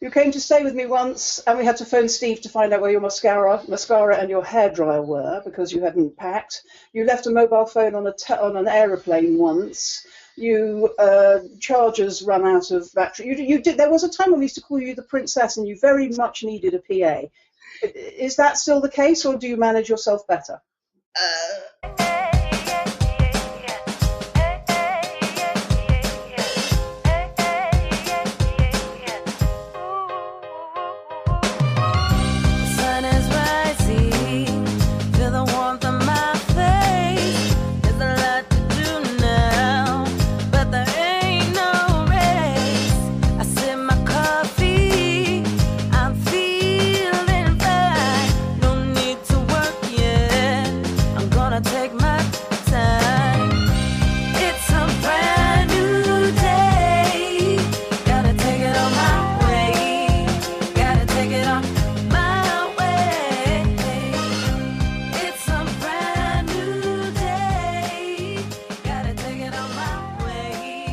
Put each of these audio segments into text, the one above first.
You came to stay with me once, and we had to phone Steve to find out where your mascara and your hairdryer were because you hadn't packed. You left a mobile phone on an aeroplane once. You chargers run out of battery. You did. There was a time when we used to call you the princess, and you very much needed a PA. Is that still the case, or do you manage yourself better?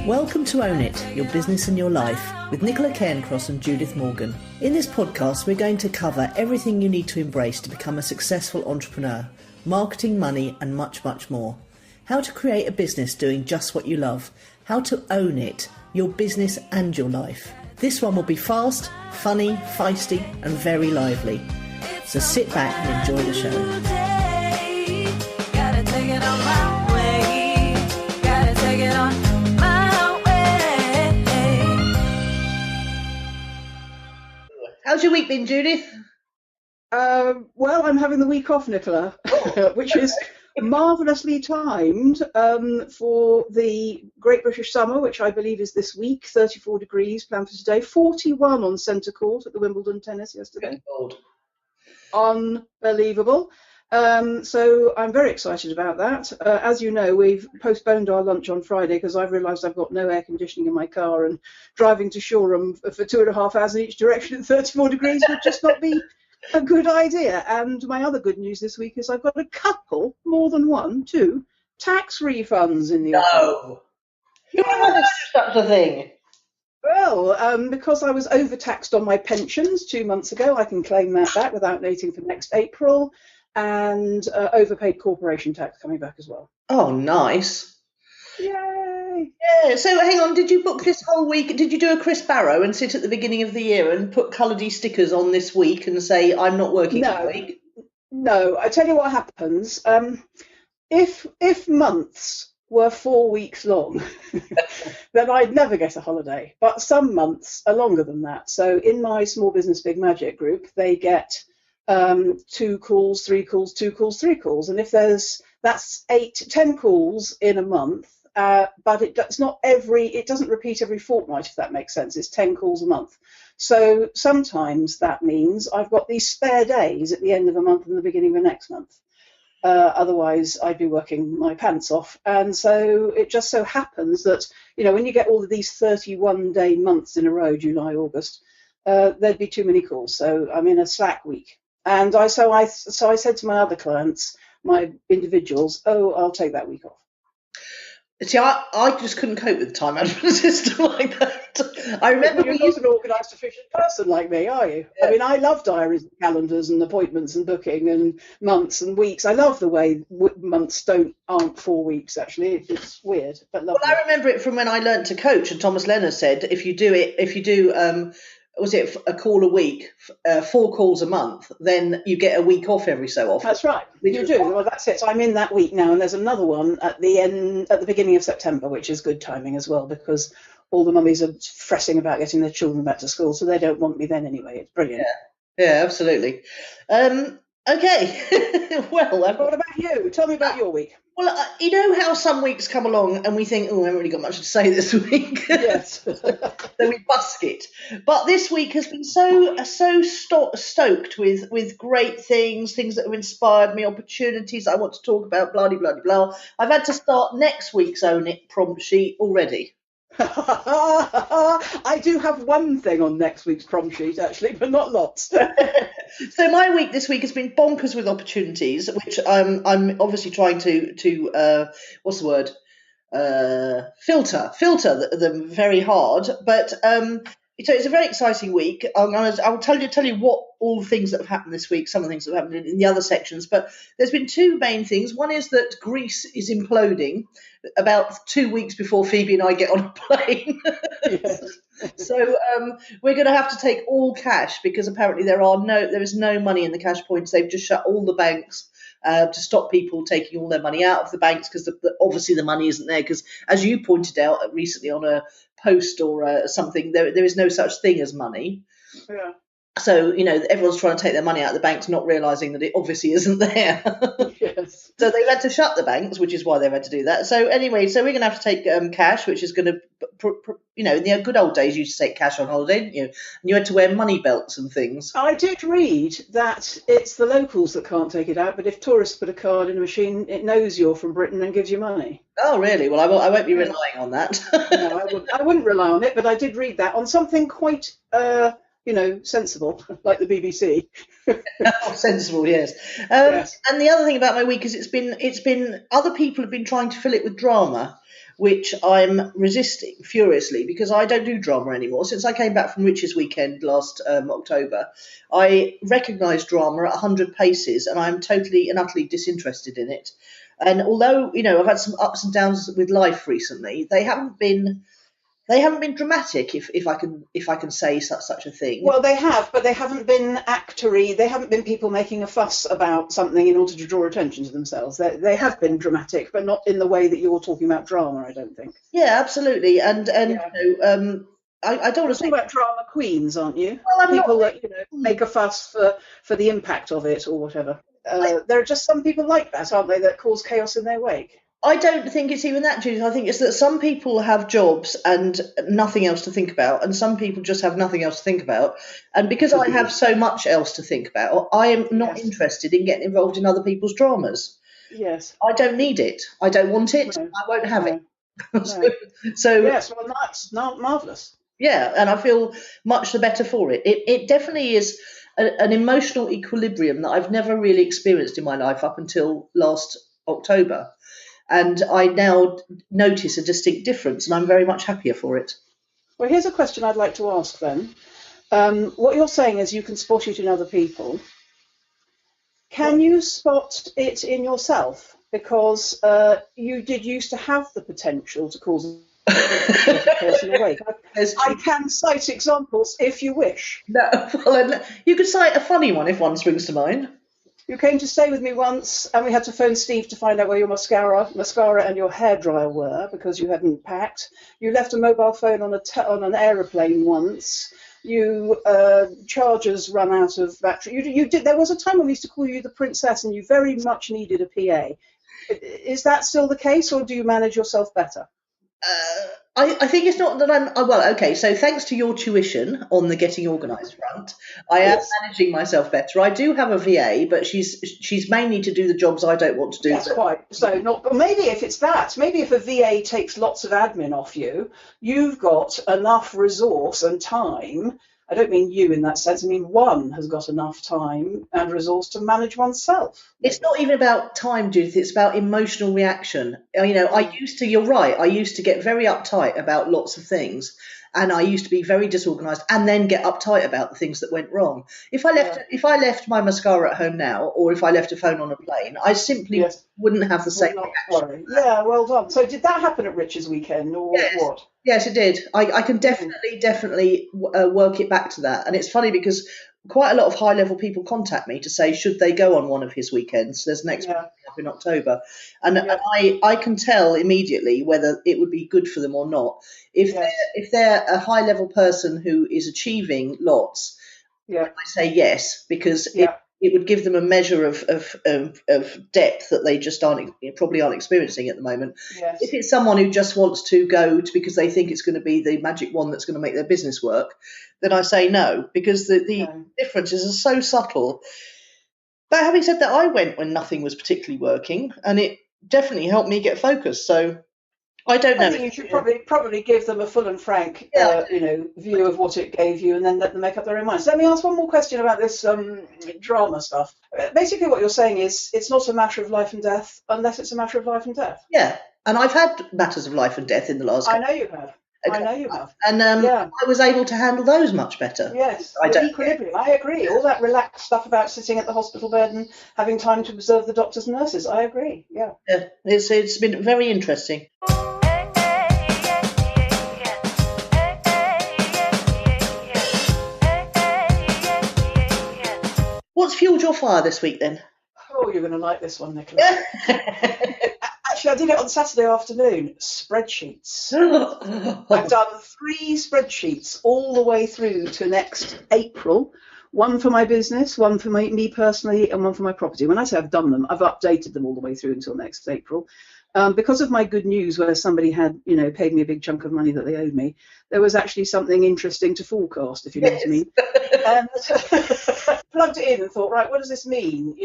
Welcome to Own It, Your Business and Your Life, with Nicola Cairncross and Judith Morgan. In this podcast, we're going to cover everything you need to embrace to become a successful entrepreneur, marketing, money, and much, much more. How to create a business doing just what you love. How to own it, your business and your life. This one will be fast, funny, feisty, and very lively. So sit back and enjoy the show. How's your week been, Judith? Well, I'm having the week off, Nicola, which is marvellously timed for the Great British Summer, which I believe is this week. 34 degrees planned for today. 41 on centre court at the Wimbledon tennis yesterday. Unbelievable. So I'm very excited about that. As you know, we've postponed our lunch on Friday because I've realised I've got no air conditioning in my car, and driving to Shoreham for 2.5 hours in each direction at 34 degrees would just not be a good idea. And my other good news this week is I've got a couple, more than one, two, tax refunds in the office. You never do such a thing. Well, because I was overtaxed on my pensions 2 months ago, I can claim that back without waiting for next April. And overpaid corporation tax coming back as well. Oh, nice. Yay! Yeah, so hang on, did you book this whole week? Did you do a Chris Barrow and sit at the beginning of the year and put coloured stickers on this week and say, I'm not working this week? No, I tell you what happens. If months were 4 weeks long, then I'd never get a holiday. But some months are longer than that. So in my Small Business Big Magic group, they get 2 calls, 3 calls, 2 calls, 3 calls, and if that's 8 to 10 calls in a month, but it doesn't repeat every fortnight, if that makes sense. It's 10 calls a month. So sometimes that means I've got these spare days at the end of a month and the beginning of the next month. Otherwise I'd be working my pants off. And so it just so happens that, when you get all of these 31-day months in a row, July, August, there'd be too many calls. So I'm in a slack week. And I said to my other clients, my individuals, I'll take that week off. See, I just couldn't cope with the time management system like that. I remember you're not an organised, efficient person like me, are you? Yeah. I mean, I love diaries and calendars and appointments and booking and months and weeks. I love the way months aren't 4 weeks, actually. It's weird, but lovely. Well, I remember it from when I learnt to coach, and Thomas Leonard said, if you do was it a call a week, 4 calls a month, then you get a week off every so often. That's right. You do. Well, that's it. So I'm in that week now, and there's another one at the beginning of September, which is good timing as well, because all the mummies are fretting about getting their children back to school, so they don't want me then anyway. It's brilliant. Yeah, absolutely. Okay. Well, what about you? Tell me about your week. Well, you know how some weeks come along and we think, I haven't really got much to say this week. Yes. Then we busk it. But this week has been so stoked with great things that have inspired me, opportunities I want to talk about, blah, blah, blah, blah. I've had to start next week's Own It prompt sheet already. I do have one thing on next week's prompt sheet, actually, but not lots. So my week this week has been bonkers with opportunities, which I'm obviously trying to what's the word? Filter them very hard. But So it's a very exciting week. I'll tell you what all the things that have happened this week, some of the things that have happened in the other sections. But there's been two main things. One is that Greece is imploding about 2 weeks before Phoebe and I get on a plane. Yes. So we're going to have to take all cash because apparently there is no money in the cash points. They've just shut all the banks to stop people taking all their money out of the banks because obviously the money isn't there. Because as you pointed out recently on a post or something, there is no such thing as money. Yeah. So, everyone's trying to take their money out of the banks, not realising that it obviously isn't there. Yes. So they've had to shut the banks, which is why they've had to do that. So anyway, we're going to have to take cash, which is going to, in the good old days, you used to take cash on holiday, didn't you? And you had to wear money belts and things. I did read that it's the locals that can't take it out, but if tourists put a card in a machine, it knows you're from Britain and gives you money. Oh, really? Well, I won't be relying on that. No, I wouldn't rely on it, but I did read that on something quite, sensible, like the BBC. Oh, sensible, yes. Yes. And the other thing about my week is it's been other people have been trying to fill it with drama, which I'm resisting furiously because I don't do drama anymore. Since I came back from Rich's weekend last October, I recognise drama at 100 paces, and I'm totally and utterly disinterested in it. And although I've had some ups and downs with life recently, they haven't been dramatic, if I can say such a thing. Well, they have, but they haven't been actory. They haven't been people making a fuss about something in order to draw attention to themselves. They have been dramatic, but not in the way that you're talking about drama, I don't think. Yeah, absolutely. And Yeah. I don't want to say You're talking about drama queens, aren't you? Well, I'm people not- that make a fuss for the impact of it or whatever. There are just some people like that, aren't they, that cause chaos in their wake. I don't think it's even that, Judith. I think it's that some people have jobs and nothing else to think about, and some people just have nothing else to think about. And because I have so much else to think about, I am not Yes. interested in getting involved in other people's dramas. Yes. I don't need it. I don't want it. No. I won't have No. it. No. So Yes, well, that's not marvellous. yeah, and I feel much the better for it. It definitely is an emotional equilibrium that I've never really experienced in my life up until last October. And I now notice a distinct difference, and I'm very much happier for it. Well, here's a question I'd like to ask then. What you're saying is you can spot it in other people. Can you spot it in yourself? Because you did used to have the potential to cause a person awake. I can cite examples if you wish. No, well, you could cite a funny one if one springs to mind. You came to stay with me once, and we had to phone Steve to find out where your mascara and your hairdryer were because you hadn't packed. You left a mobile phone on an aeroplane once. You chargers run out of battery. You did. There was a time when we used to call you the princess, and you very much needed a PA. Is that still the case, or do you manage yourself better? I think it's not that I'm well. Okay, so thanks to your tuition on the getting organised front, I am managing myself better. I do have a VA, but she's mainly to do the jobs I don't want to do. That's quite so. Not, but maybe if it's that, maybe if a VA takes lots of admin off you, you've got enough resource and time. I don't mean you in that sense. I mean one has got enough time and resource to manage oneself. It's not even about time, Judith. It's about emotional reaction. You're right. I used to get very uptight about lots of things, and I used to be very disorganised, and then get uptight about the things that went wrong. If I left my mascara at home now, or if I left a phone on a plane, I simply wouldn't have the same reaction. Yeah, well done. So did that happen at Rich's weekend, or what? Yes, it did. I can definitely work it back to that. And it's funny because quite a lot of high-level people contact me to say, should they go on one of his weekends? There's next one up in October. And I can tell immediately whether it would be good for them or not. If they're a high-level person who is achieving lots, I say yes, because it would give them a measure of depth that they just probably aren't experiencing at the moment. Yes. If it's someone who just wants to go because they think it's going to be the magic one that's going to make their business work, then I say no, because the differences are so subtle. But having said that, I went when nothing was particularly working, and it definitely helped me get focused. So I don't know. I think you should probably give them a full and frank, view of what it gave you, and then let them make up their own minds. Let me ask one more question about this drama stuff. Basically, what you're saying is it's not a matter of life and death unless it's a matter of life and death. Yeah, and I've had matters of life and death in the last. I know you have. I know you have. And Yeah. I was able to handle those much better. Yes, I the don't. equilibrium. I agree. All that relaxed stuff about sitting at the hospital bed and having time to observe the doctors and nurses. I agree. Yeah. Yeah, it's been very interesting. What's fueled your fire this week then? Oh, you're going to like this one, Nicola. Actually, I did it on Saturday afternoon. Spreadsheets. I've done 3 spreadsheets all the way through to next April. One for my business, one for me personally, and one for my property. When I say I've done them, I've updated them all the way through until next April. Because of my good news, where somebody had, paid me a big chunk of money that they owed me, there was actually something interesting to forecast, if you know what I mean. And plugged it in and thought, right, what does this mean?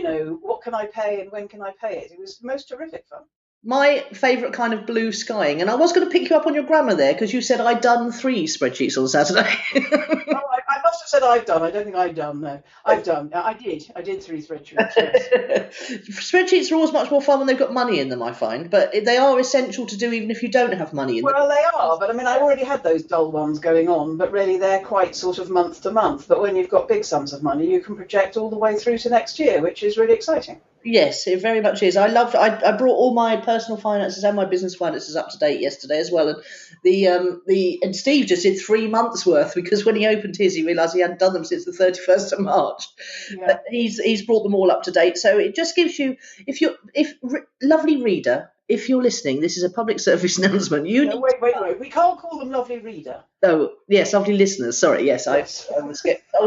What can I pay and when can I pay it? It was most terrific fun. My favourite kind of blue skying, and I was going to pick you up on your grammar there because you said I'd done 3 spreadsheets on Saturday. I must have said I've done. I don't think I've done. No, I've done. I did 3 spreadsheets. Yes. Spreadsheets are always much more fun when they've got money in them, I find, but they are essential to do even if you don't have money in them. Well, they are, but I mean, I already had those dull ones going on, but really they're quite sort of month to month. But when you've got big sums of money, you can project all the way through to next year, which is really exciting. Yes, it very much is. I brought all my personal finances and my business finances up to date yesterday as well, and and Steve just did 3 months worth because when he opened his, he realised he hadn't done them since the 31st of March. Yeah. But he's brought them all up to date, so it just gives you, lovely reader, if you're listening, this is a public service announcement. Wait. We can't call them lovely reader. Oh yes, lovely listeners. Sorry, yes. I was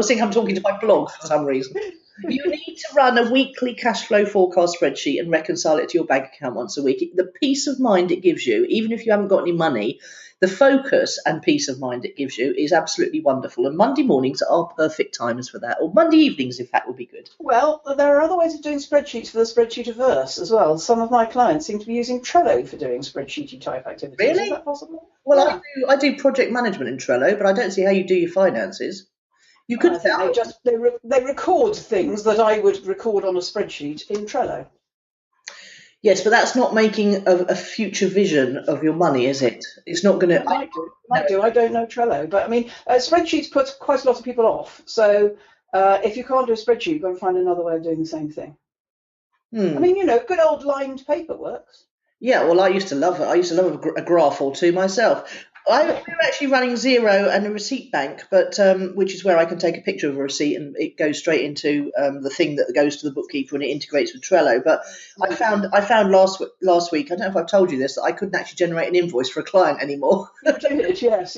thinking I'm talking to my blog for some reason. You need to run a weekly cash flow forecast spreadsheet and reconcile it to your bank account once a week. The peace of mind it gives you, even if you haven't got any money, the focus and peace of mind it gives you is absolutely wonderful. And Monday mornings are perfect times for that, or Monday evenings, in fact, would be good. Well, there are other ways of doing spreadsheets for the spreadsheet-averse as well. Some of my clients seem to be using Trello for doing spreadsheety type activities. Really? Is that possible? Well, Yeah. I do project management in Trello, but I don't see how you do your finances. You could. I think they record things that I would record on a spreadsheet in Trello. Yes, but that's not making a future vision of your money, is it? It's not going to. Might do. I don't know Trello, but I mean, spreadsheets put quite a lot of people off. So if you can't do a spreadsheet, you've got to find another way of doing the same thing. I mean, good old lined paper works. Yeah, well, I used to love it. I used to love a graph or two myself. We're actually running Xero and a receipt bank, but which is where I can take a picture of a receipt and it goes straight into the thing that goes to the bookkeeper and it integrates with Trello. But I found last week, I don't know if I've told you this, that I couldn't actually generate an invoice for a client anymore. You did, yes.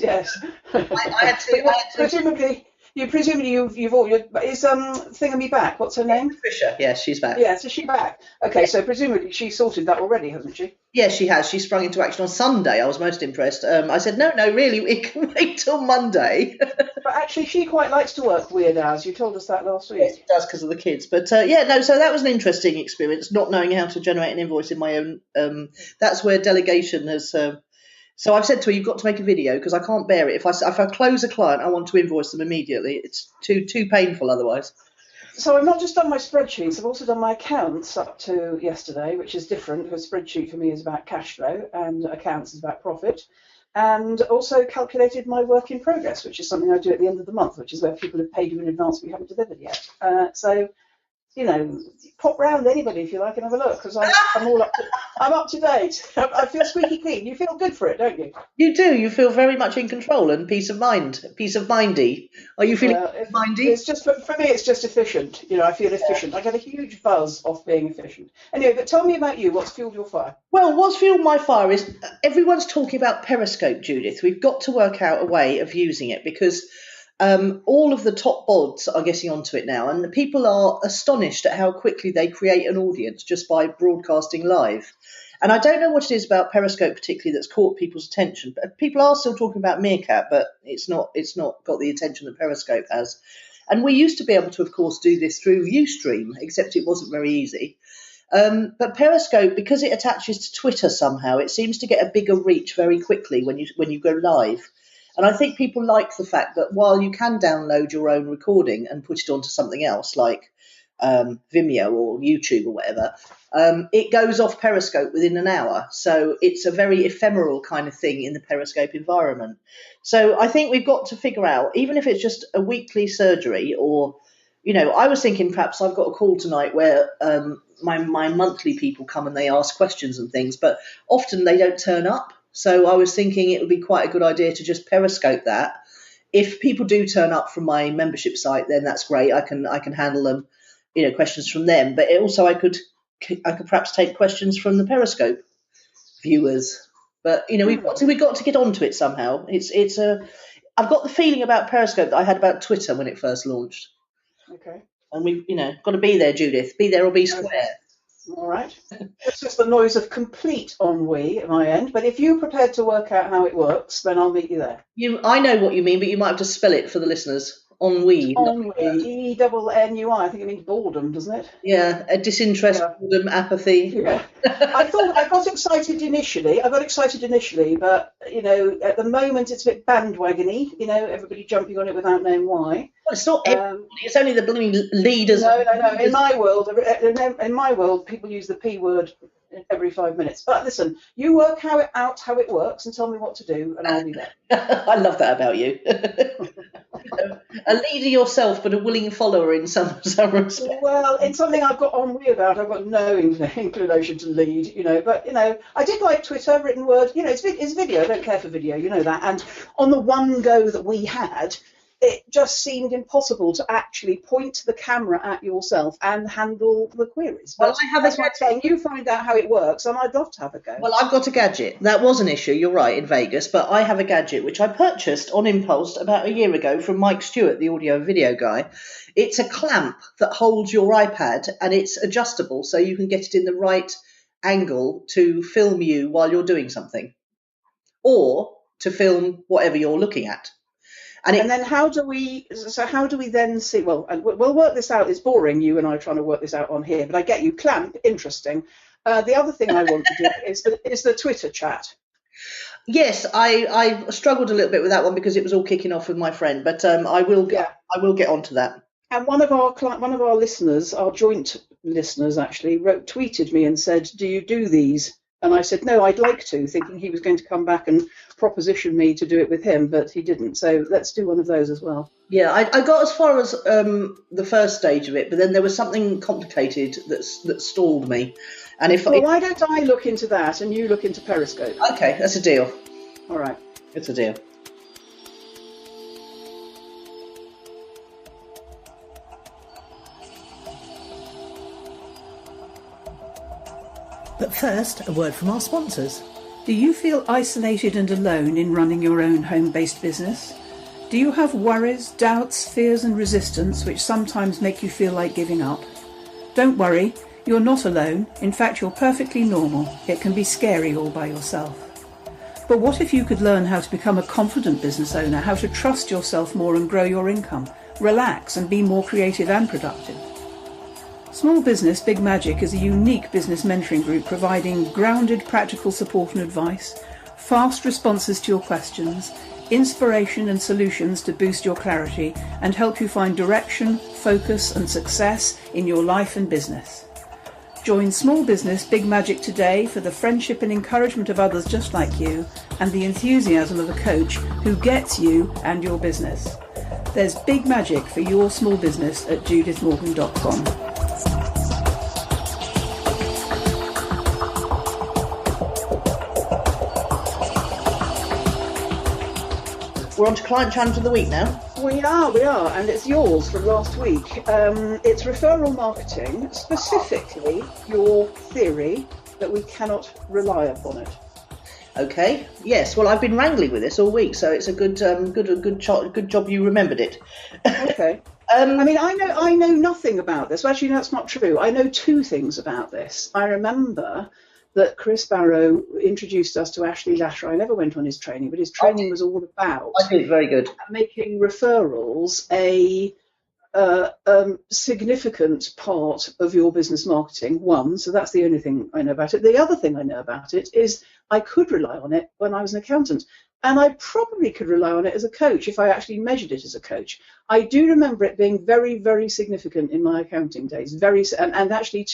I had to. Presumably you've all is Thingamy back? What's her name? Patricia. Yes, she's back. Yeah, so she's back. Okay, so presumably she sorted that already, hasn't she? Yes, she has. She sprung into action on Sunday. I was most impressed. I said, no, really, it can wait till Monday. But actually, she quite likes to work weird hours. You told us that last week. Yes, she does because of the kids. But so that was an interesting experience, not knowing how to generate an invoice in my own. That's where delegation has. So I've said to her, you've got to make a video because I can't bear it. If I close a client, I want to invoice them immediately. It's too painful otherwise. So I've not just done my spreadsheets, I've also done my accounts up to yesterday, which is different because spreadsheet for me is about cash flow and accounts is about profit. And also calculated my work in progress, which is something I do at the end of the month, which is where people have paid you in advance but you haven't delivered yet. So pop round anybody if you like and have a look because I'm up to date. I feel squeaky clean. You feel good for it, don't you? You do. You feel very much in control and peace of mindy. Are you feeling mindy? It's just for me. It's just efficient. I feel efficient. I get a huge buzz off being efficient. Anyway, but tell me about you. What's fueled your fire? Well, what's fueled my fire is everyone's talking about Periscope, Judith. We've got to work out a way of using it because. All of the top bods are getting onto it now, and the people are astonished at how quickly they create an audience just by broadcasting live. And I don't know what it is about Periscope particularly that's caught people's attention. But people are still talking about Meerkat, but it's not got the attention that Periscope has. And we used to be able to, of course, do this through Ustream, except it wasn't very easy. But Periscope, because it attaches to Twitter somehow, it seems to get a bigger reach very quickly when you go live. And I think people like the fact that while you can download your own recording and put it onto something else, like Vimeo or YouTube or whatever, it goes off Periscope within an hour. So it's a very ephemeral kind of thing in the Periscope environment. So I think we've got to figure out, even if it's just a weekly surgery, or, I was thinking perhaps I've got a call tonight where my monthly people come and they ask questions and things, but often they don't turn up. So I was thinking it would be quite a good idea to just Periscope that. If people do turn up from my membership site, then that's great. I can handle them, questions from them. But also I could perhaps take questions from the Periscope viewers. But we've got to get onto it somehow. I've got the feeling about Periscope that I had about Twitter when it first launched. Okay. And we've got to be there, Judith. Be there or be square. Okay. All right. It's just the noise of complete ennui at my end. But if you're prepared to work out how it works, then I'll meet you there. I know what you mean, but you might have to spell it for the listeners. Ennui. Ennui. E-double-N-U-I. I think it means boredom, doesn't it? Yeah, a disinterest, boredom, apathy. Yeah. I got excited initially. I got excited initially, but at the moment it's a bit bandwagony. Everybody jumping on it without knowing why. Well, it's not everybody. It's only the blooming leaders. No. In my world, people use the P word every 5 minutes. But listen, you work out how it works and tell me what to do, and I'll be there. I love that about you. A leader yourself, but a willing follower in some respect. Well, it's something I've got ennui about. I've got no inclination to lead, But I did like Twitter, written word. It's video. I don't care for video, that. And on the one go that we had, it just seemed impossible to actually point the camera at yourself and handle the queries. But that's what I'm saying. You find out how it works, and I'd love to have a go. Well, I've got a gadget. That was an issue, you're right, in Vegas, but I have a gadget which I purchased on impulse about a year ago from Mike Stewart, the audio and video guy. It's a clamp that holds your iPad, and it's adjustable, so you can get it in the right angle to film you while you're doing something, or to film whatever you're looking at. And then how do we then see, well, and we'll work this out. It's boring, you and I trying to work this out on here, but I get you. Clamp, interesting. The other thing I want to do is the Twitter chat. Yes, I struggled a little bit with that one because it was all kicking off with my friend, but I will get onto that. And one of our listeners, our joint listeners actually, tweeted me and said, "Do you do these?" And I said, "No, I'd like to," thinking he was going to come back and proposition me to do it with him, but he didn't. So let's do one of those as well. Yeah, I got as far as the first stage of it, but then there was something complicated that stalled me. And why don't I look into that and you look into Periscope? Okay, that's a deal. All right. It's a deal. But first, a word from our sponsors. Do you feel isolated and alone in running your own home-based business? Do you have worries, doubts, fears and resistance which sometimes make you feel like giving up? Don't worry, you're not alone. In fact, you're perfectly normal. It can be scary all by yourself. But what if you could learn how to become a confident business owner, how to trust yourself more and grow your income, relax and be more creative and productive? Small Business Big Magic is a unique business mentoring group providing grounded practical support and advice, fast responses to your questions, inspiration and solutions to boost your clarity and help you find direction, focus and success in your life and business. Join Small Business Big Magic today for the friendship and encouragement of others just like you and the enthusiasm of a coach who gets you and your business. There's big magic for your small business at judithmorgan.com. We're on to Client Challenge of the Week now. We are, and it's yours from last week. It's referral marketing, specifically your theory that we cannot rely upon it. Okay. Yes. Well, I've been wrangling with this all week, so it's a good job you remembered it. Okay. I mean, I know nothing about this. Well, actually, that's not true. I know two things about this. I remember that Chris Barrow introduced us to Ashley Lasher. I never went on his training, but his training was all about very good. Making referrals a significant part of your business marketing. One, so that's the only thing I know about it. The other thing I know about it is I could rely on it when I was an accountant. And I probably could rely on it as a coach if I actually measured it as a coach. I do remember it being very, very significant in my accounting days, and actually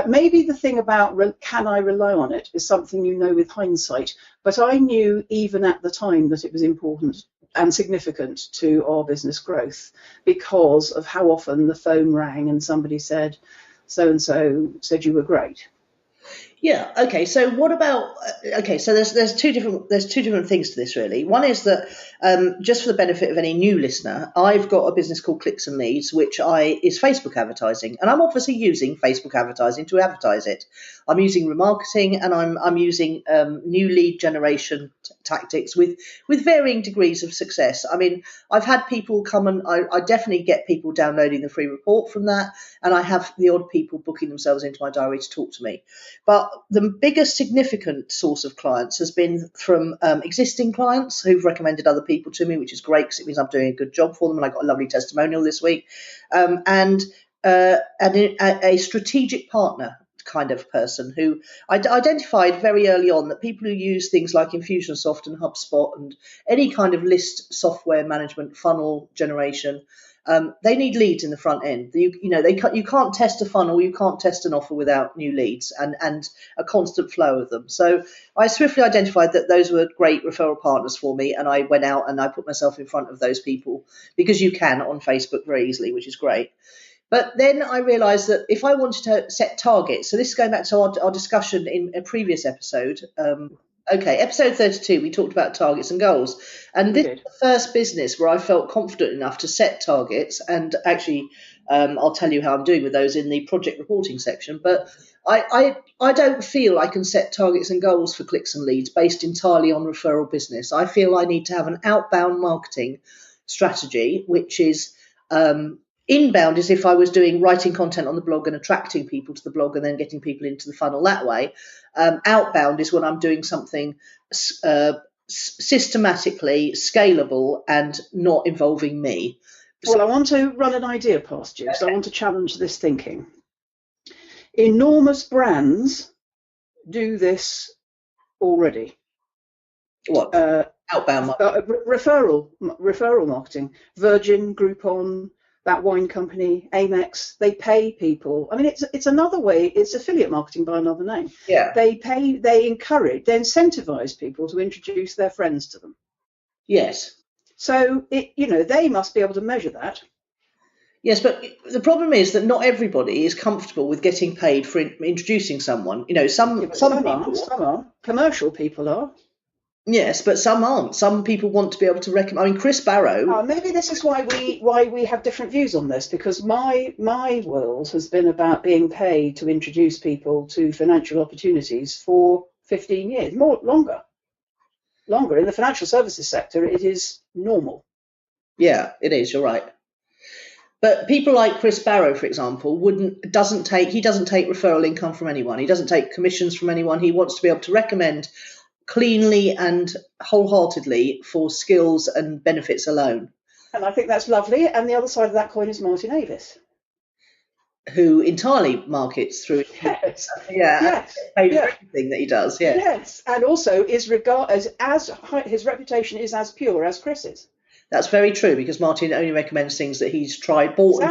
maybe the thing about can I rely on it is something you know with hindsight, but I knew even at the time that it was important and significant to our business growth because of how often the phone rang and somebody said, so-and-so said you were great. Yeah. Okay. So what about? Okay. So there's two different things to this really. One is that just for the benefit of any new listener, I've got a business called Clicks and Leads, which is Facebook advertising, and I'm obviously using Facebook advertising to advertise it. I'm using remarketing, and I'm using new lead generation tactics with varying degrees of success. I mean, I've had people come and I definitely get people downloading the free report from that, and I have the odd people booking themselves into my diary to talk to me, but the biggest significant source of clients has been from existing clients who've recommended other people to me, which is great because it means I'm doing a good job for them. And I got a lovely testimonial this week. And a strategic partner kind of person who I identified very early on that people who use things like Infusionsoft and HubSpot and any kind of list software management, funnel generation, they need leads in the front end. You can't test a funnel, you can't test an offer without new leads and a constant flow of them. So I swiftly identified that those were great referral partners for me, and I went out and I put myself in front of those people because you can on Facebook very easily, which is great. But then I realised that if I wanted to set targets, so this is going back to our discussion in a previous episode. Episode 32, we talked about targets and goals. And this is the first business where I felt confident enough to set targets. And actually, I'll tell you how I'm doing with those in the project reporting section. But I don't feel I can set targets and goals for Clicks and Leads based entirely on referral business. I feel I need to have an outbound marketing strategy, which is inbound is if I was writing content on the blog and attracting people to the blog and then getting people into the funnel that way. Outbound is when I'm doing something systematically scalable and not involving me. Well, I want to run an idea past you, so I want to challenge this thinking. Enormous brands do this already. What? Outbound marketing. Referral marketing. Virgin, Groupon, that wine company, Amex, they pay people. I mean, it's another way. It's affiliate marketing by another name. Yeah. They incentivize people to introduce their friends to them. Yes. So they must be able to measure that. Yes, but the problem is that not everybody is comfortable with getting paid for introducing someone. Some are. Commercial people are. Yes, but some aren't. Some people want to be able to recommend. I mean, Chris Barrow. Maybe this is why we have different views on this, because my world has been about being paid to introduce people to financial opportunities for 15 years, longer. In the financial services sector, it is normal. Yeah, it is. You're right. But people like Chris Barrow, for example, doesn't take referral income from anyone. He doesn't take commissions from anyone. He wants to be able to recommend cleanly and wholeheartedly for skills and benefits alone. And I think that's lovely. And the other side of that coin is Martin Avis, who entirely markets through yes. paid for everything that he does. Yeah. Yes, and also is regarded as his reputation is as pure as Chris's. That's very true, because Martin only recommends things that he's tried, bought.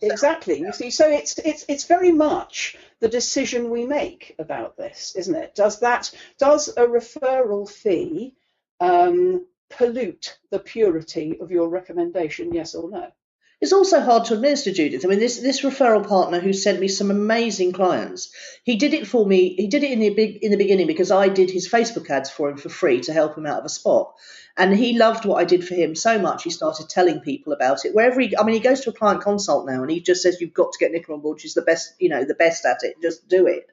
Exactly. You see, so it's very much the decision we make about this, isn't it? Does a referral fee pollute the purity of your recommendation? Yes or no? It's also hard to administer, Judith. I mean, this referral partner who sent me some amazing clients, he did it for me. He did it in the beginning because I did his Facebook ads for him for free to help him out of a spot. And he loved what I did for him so much, he started telling people about it. He goes to a client consult now and he just says, you've got to get Nicola on board. She's the best, the best at it. Just do it.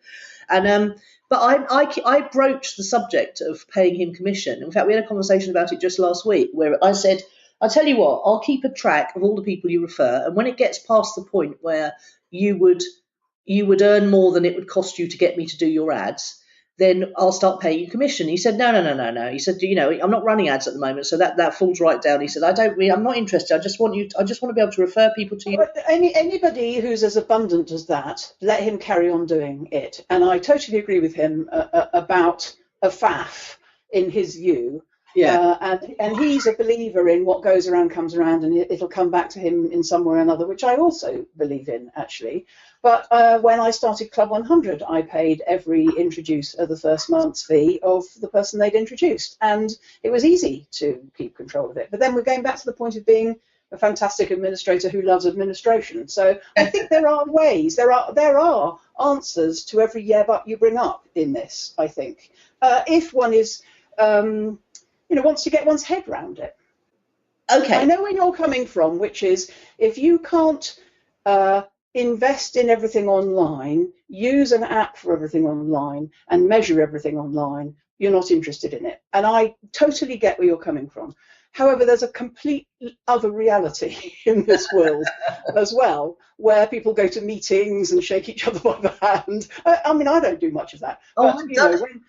And but I broached the subject of paying him commission. In fact, we had a conversation about it just last week where I said, I'll tell you what, I'll keep a track of all the people you refer. And when it gets past the point where you would earn more than it would cost you to get me to do your ads, then I'll start paying you commission. He said, no. He said, I'm not running ads at the moment, so that falls right down. He said, I'm not interested. I just want to be able to refer people to you. But anybody who's as abundant as that, let him carry on doing it. And I totally agree with him about a faff in his view. Yeah. And he's a believer in what goes around comes around, and it'll come back to him in some way or another, which I also believe in, actually. But when I started Club 100, I paid every introducer the first month's fee of the person they'd introduced, and it was easy to keep control of it. But then we're going back to the point of being a fantastic administrator who loves administration. So I think there are ways, there are answers to every yeah but you bring up in this, I think. If one is wants to get one's head round it. Okay. I know where you're coming from, which is if you can't invest in everything online, use an app for everything online, and measure everything online, you're not interested in it. And I totally get where you're coming from. However, there's a complete other reality in this world as well, where people go to meetings and shake each other by the hand. I mean, I don't do much of that. But,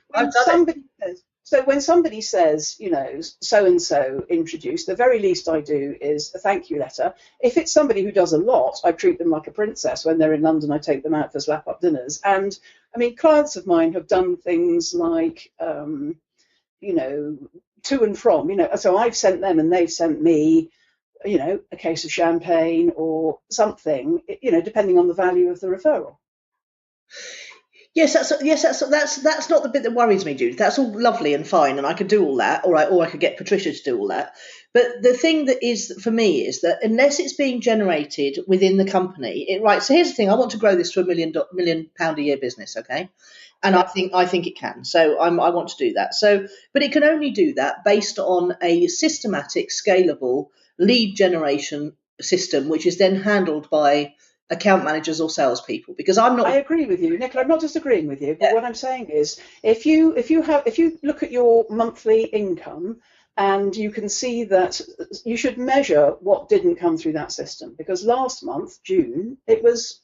when somebody says, so when somebody says, so-and-so introduced, the very least I do is a thank you letter. If it's somebody who does a lot, I treat them like a princess. When they're in London, I take them out for slap-up dinners. And, I mean, clients of mine have done things like, to and from, so I've sent them and they've sent me, a case of champagne or something, depending on the value of the referral. Yes, that's not the bit that worries me, Judith. That's all lovely and fine, and I could do all that, or I could get Patricia to do all that. But the thing that is for me is that unless it's being generated within the company, right. So here's the thing: I want to grow this to £1 million a year business, okay? And I think it can. So I want to do that. So, but it can only do that based on a systematic, scalable lead generation system, which is then handled by account managers or salespeople. Because I agree with you, Nicola. I'm not disagreeing with you, but what I'm saying is, if you look at your monthly income, and you can see that you should measure what didn't come through that system. Because last month, June, it was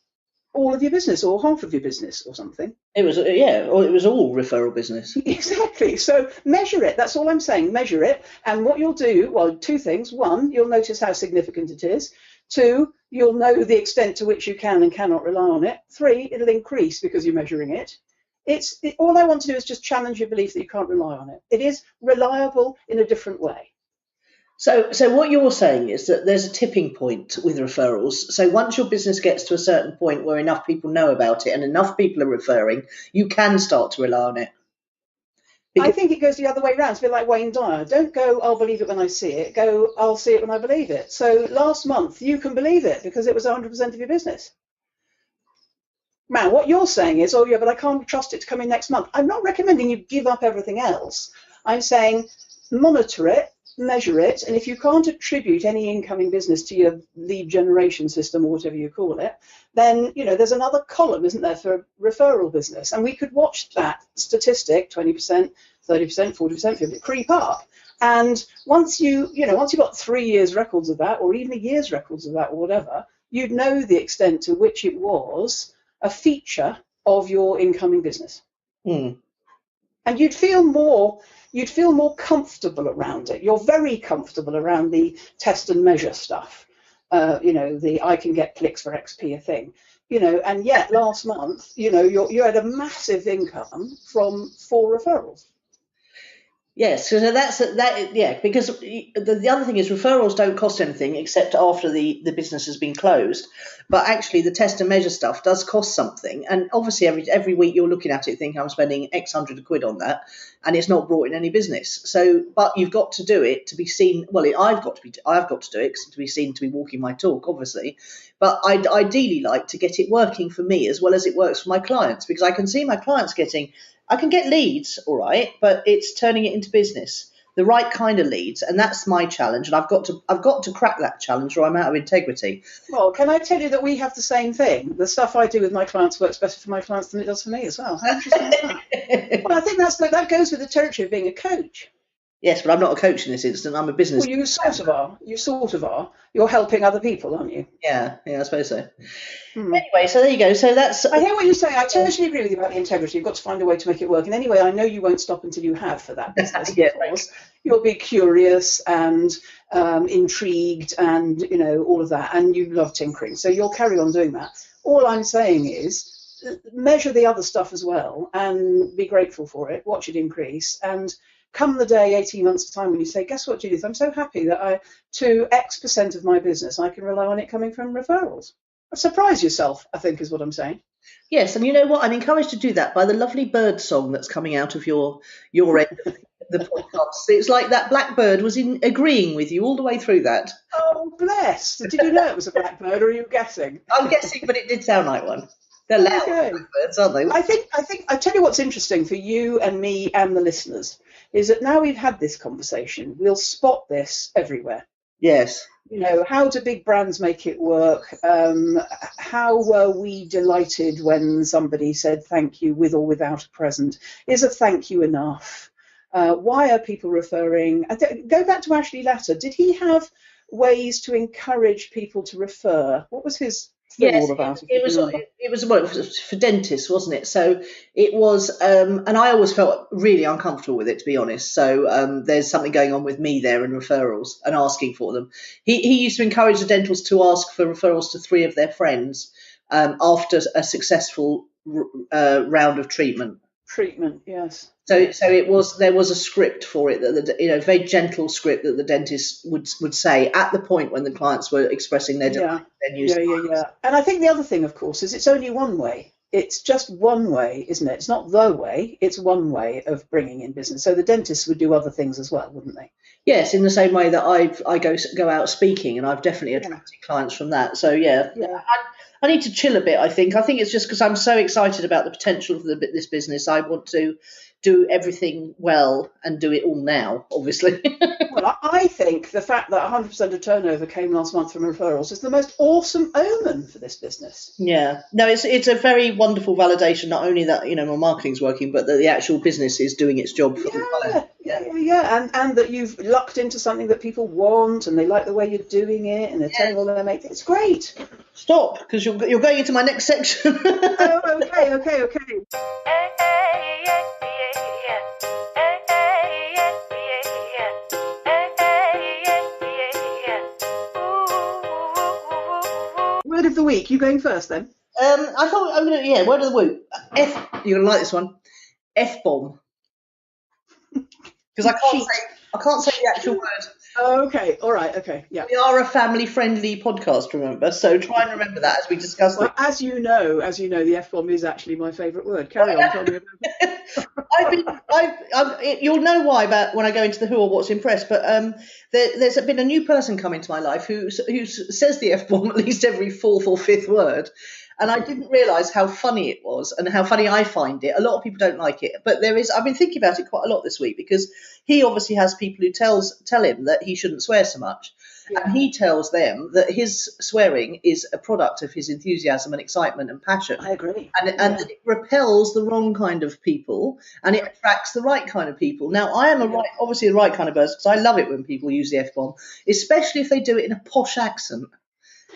all of your business or half of your business or something. It was, or it was all referral business. Exactly. So measure it. That's all I'm saying. Measure it. And what you'll do, well, two things. One, you'll notice how significant it is. Two, you'll know the extent to which you can and cannot rely on it. Three, it'll increase because you're measuring it. All I want to do is just challenge your belief that you can't rely on it. It is reliable in a different way. So what you're saying is that there's a tipping point with referrals. So once your business gets to a certain point where enough people know about it and enough people are referring, you can start to rely on it. I think it goes the other way around. It's a bit like Wayne Dyer. Don't go, I'll believe it when I see it. Go, I'll see it when I believe it. So last month, you can believe it because it was 100% of your business. Now, what you're saying is, oh, yeah, but I can't trust it to come in next month. I'm not recommending you give up everything else. I'm saying monitor it, measure it, and if you can't attribute any incoming business to your lead generation system or whatever you call it, then there's another column, isn't there, for referral business, and we could watch that statistic 20%, 30%, 40%, 50% creep up. And once you've got 3 years records of that, or even a year's records of that, or whatever, you'd know the extent to which it was a feature of your incoming business. And you'd feel more comfortable around it. You're very comfortable around the test and measure stuff. The I can get clicks for XP thing. And yet last month, you had a massive income from 4 referrals. Yes, so that's that. Yeah, because the other thing is referrals don't cost anything except after the business has been closed. But actually, the test and measure stuff does cost something. And obviously, every week you're looking at it, thinking I'm spending X hundred of quid on that, and it's not brought in any business. So, but you've got to do it to be seen. Well, I've got to do it to be seen to be walking my talk, obviously. But I'd ideally like to get it working for me as well as it works for my clients, because I can see my clients I can get leads, all right, but it's turning it into business, the right kind of leads, and that's my challenge. And I've got to crack that challenge, or I'm out of integrity. Well, can I tell you that we have the same thing? The stuff I do with my clients works better for my clients than it does for me as well. How interesting is that? Well, I think that goes with the territory of being a coach. Yes, but I'm not a coach in this instant. I'm a business. Well, you sort of are. You sort of are. You're helping other people, aren't you? Yeah, I suppose so. Anyway, so there you go. So that's. I hear what you're saying. I totally agree with you about the integrity. You've got to find a way to make it work. And anyway, I know you won't stop until you have for that business. Yeah, of course. You'll be curious and intrigued and all of that, and you love tinkering. So you'll carry on doing that. All I'm saying is measure the other stuff as well and be grateful for it. Watch it increase and come the day, 18 months' time, when you say, guess what, Judith, I'm so happy that to X% of my business, I can rely on it coming from referrals. Surprise yourself, I think, is what I'm saying. Yes, and you know what? I'm encouraged to do that by the lovely bird song that's coming out of your end of the podcast. It's like that blackbird was agreeing with you all the way through that. Oh, bless. Did you know it was a blackbird, or are you guessing? I'm guessing, but it did sound like one. They're loud blackbirds, aren't they? I think I tell you what's interesting for you and me and the listeners is that now we've had this conversation, we'll spot this everywhere. Yes. How do big brands make it work? How were we delighted when somebody said thank you with or without a present? Is a thank you enough? Why are people referring? Go back to Ashley Latter. Did he have ways to encourage people to refer? What was his thing all about? It was for dentists, wasn't it? So it was, and I always felt really uncomfortable with it, to be honest. So there's something going on with me there in referrals and asking for them. He used to encourage the dentals to ask for referrals to 3 of their friends after a successful round of treatment. Yes. So there was a script for it that very gentle script that the dentist would say at the point when the clients were expressing their news. Yeah. And I think the other thing, of course, is it's only one way. It's just one way, isn't it? It's not the way. It's one way of bringing in business. So the dentists would do other things as well, wouldn't they? Yes, in the same way that I go out speaking, and I've definitely attracted clients from that. So I need to chill a bit, I think. I think it's just because I'm so excited about the potential of this business. I want to do everything well and do it all now, obviously. Well, I think the fact that 100% of turnover came last month from referrals is the most awesome omen for this business. Yeah. No, it's a very wonderful validation, not only that, my marketing's working, but that the actual business is doing its job for the client. Yeah. And that you've lucked into something that people want and they like the way you're doing it and they're telling all their mates. It's great. Stop, because you're going into my next section. Oh, okay. Word of the week. You going first then? I thought I'm going to, word of the week. You're going to like this one. F-bomb. Because I can't say the actual word. Oh, okay. All right. Okay. Yeah. We are a family-friendly podcast, remember? So try and remember that as we discuss it. As you know, the F-bomb is actually my favourite word. Carry on. Tell me about it. You'll know why when I go into the who or what's impressed, but there's been a new person come into my life who says the F-bomb at least every 4th or 5th word. And I didn't realise how funny it was and how funny I find it. A lot of people don't like it, but I've been thinking about it quite a lot this week because he obviously has people who tell him that he shouldn't swear so much. Yeah. And he tells them that his swearing is a product of his enthusiasm and excitement and passion. I agree. And that it repels the wrong kind of people and it attracts the right kind of people. Now, I am obviously the right kind of person because I love it when people use the F-bomb, especially if they do it in a posh accent.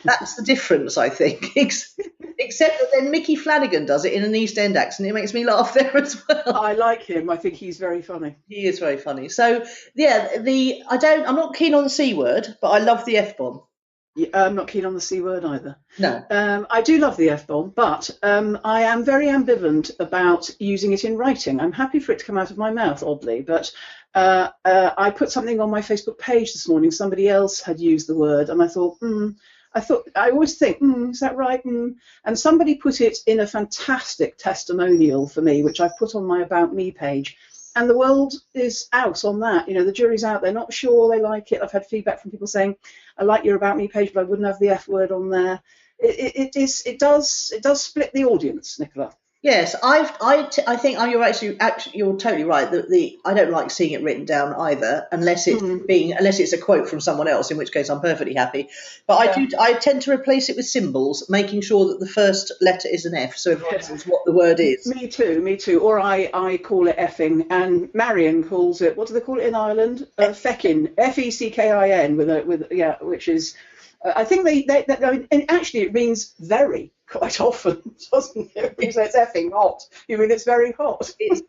That's the difference, I think. Except that then Mickey Flanagan does it in an East End accent. It makes me laugh there as well. I like him. I think he's very funny. He is very funny. So I'm not keen on the C word, but I love the F-bomb. Yeah, I'm not keen on the C word either. No. I do love the F-bomb, but I am very ambivalent about using it in writing. I'm happy for it to come out of my mouth, oddly, but I put something on my Facebook page this morning. Somebody else had used the word, and I thought, I always think, is that right? And somebody put it in a fantastic testimonial for me, which I've put on my About Me page. And the world is out on that. The jury's out. They're not sure they like it. I've had feedback from people saying, I like your About Me page, but I wouldn't have the F word on there. It does split the audience, Nicola. Yes, I think you're totally right. I don't like seeing it written down either, unless it's a quote from someone else, in which case I'm perfectly happy. But I tend to replace it with symbols, making sure that the first letter is an F, so everyone knows what the word is. Me too. Or I call it effing, and Marion calls it. What do they call it in Ireland? Feckin, Feckin, which is. I think and actually it means very quite often, doesn't it? Because it's effing hot. You mean it's very hot? It's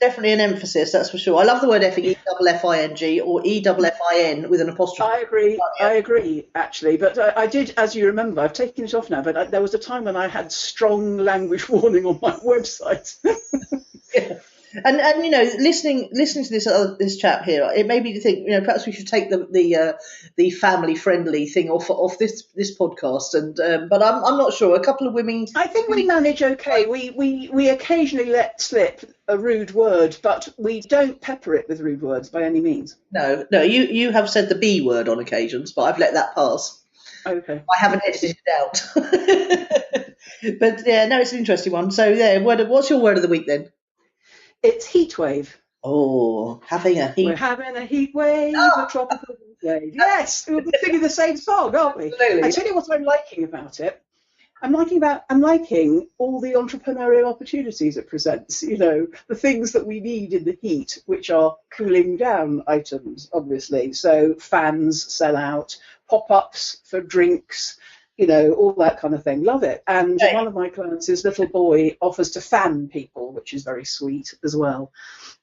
definitely an emphasis, that's for sure. I love the word effing, E-F-F-I-N-G or E-F-F-I-N with an apostrophe. I agree, actually. But I did, as you remember, I've taken it off now, but there was a time when I had strong language warning on my website. Yeah. And listening to this chap here, it made me think, perhaps we should take the family friendly thing off this podcast. And but I'm not sure. A couple of women. I think we manage okay. We occasionally let slip a rude word, but we don't pepper it with rude words by any means. No, you have said the B word on occasions, but I've let that pass. Okay. I haven't edited it out. But yeah, no, it's an interesting one. So yeah, what's your word of the week then? It's heat wave. Oh, having a heat. We're having a heat wave, a tropical heat wave. Yes, we're singing the same song, aren't we? Absolutely. I tell you what I'm liking about it. I'm liking all the entrepreneurial opportunities it presents. The things that we need in the heat, which are cooling down items, obviously. So fans sell out, pop-ups for drinks, all that kind of thing. Love it. And one of my clients, his little boy, offers to fan people, which is very sweet as well.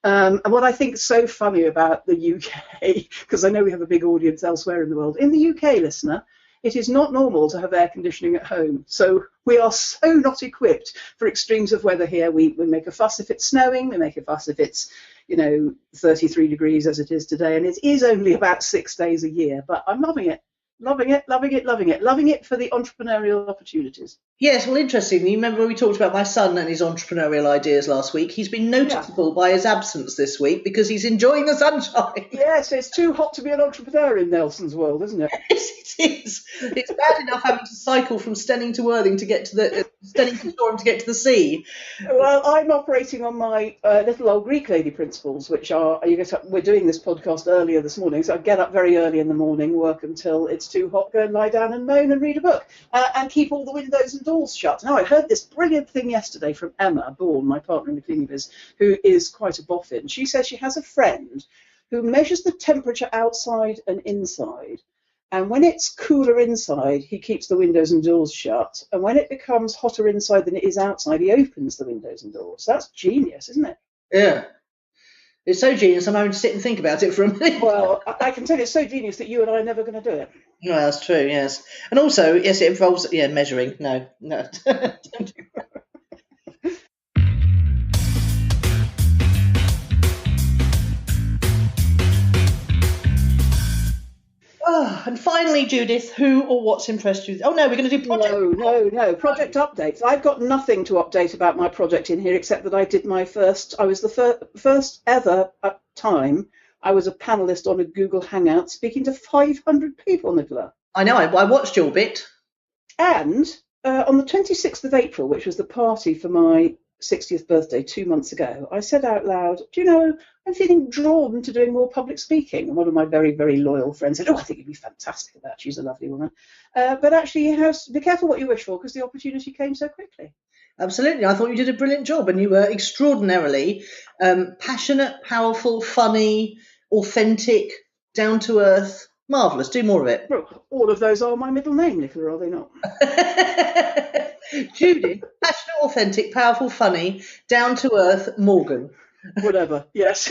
And what I think is so funny about the UK, because I know we have a big audience elsewhere in the world, in the UK, listener, it is not normal to have air conditioning at home. So we are so not equipped for extremes of weather here. We make a fuss if it's snowing. We make a fuss if it's, 33 degrees as it is today. And it is only about 6 days a year. But I'm loving it. Loving it, loving it, loving it. Loving it for the entrepreneurial opportunities. Yes, well, interesting. You remember when we talked about my son and his entrepreneurial ideas last week? He's been noticeable by his absence this week because he's enjoying the sunshine. Yes, it's too hot to be an entrepreneur in Nelson's world, isn't it? Yes, it is. It's bad enough having to cycle from Steyning to Worthing to get to the Steyning to Shoreham to get to the sea. Well, I'm operating on my little old Greek lady principles, which are we're doing this podcast earlier this morning, so I get up very early in the morning, work until it's too hot, go and lie down and moan and read a book, and keep all the windows and doors shut. Now, I heard this brilliant thing yesterday from Emma Bourne, my partner in the cleaning biz, who is quite a boffin. She says she has a friend who measures the temperature outside and inside, and when it's cooler inside, he keeps the windows and doors shut, and when it becomes hotter inside than it is outside, he opens the windows and doors. That's genius, isn't it? Yeah. It's so genius, I'm having to sit and think about it for a minute. Well, I can tell you it's so genius that you and I are never going to do it. No, that's true, yes. And also, yes, it involves, measuring. No. Don't do that. Oh, and finally, Judith, who or what's impressed you? Oh, no, we're going to do project. No. Project updates. I've got nothing to update about my project in here except that I did I was the first ever time I was a panellist on a Google Hangout speaking to 500 people, Nicola. I know, I watched your bit. And on the 26th of April, which was the party for my 60th birthday 2 months ago, I said out loud, do you know, I'm feeling drawn to doing more public speaking. And one of my very, very loyal friends said, I think you'd be fantastic at that. She's a lovely woman. But actually, be careful what you wish for, because the opportunity came so quickly. Absolutely. I thought you did a brilliant job, and you were extraordinarily passionate, powerful, funny, authentic, down to earth. Marvellous. Do more of it. Well, all of those are my middle name, Nicola, are they not? Judith, passionate, authentic, powerful, funny, down to earth, Morgan. Whatever. Yes.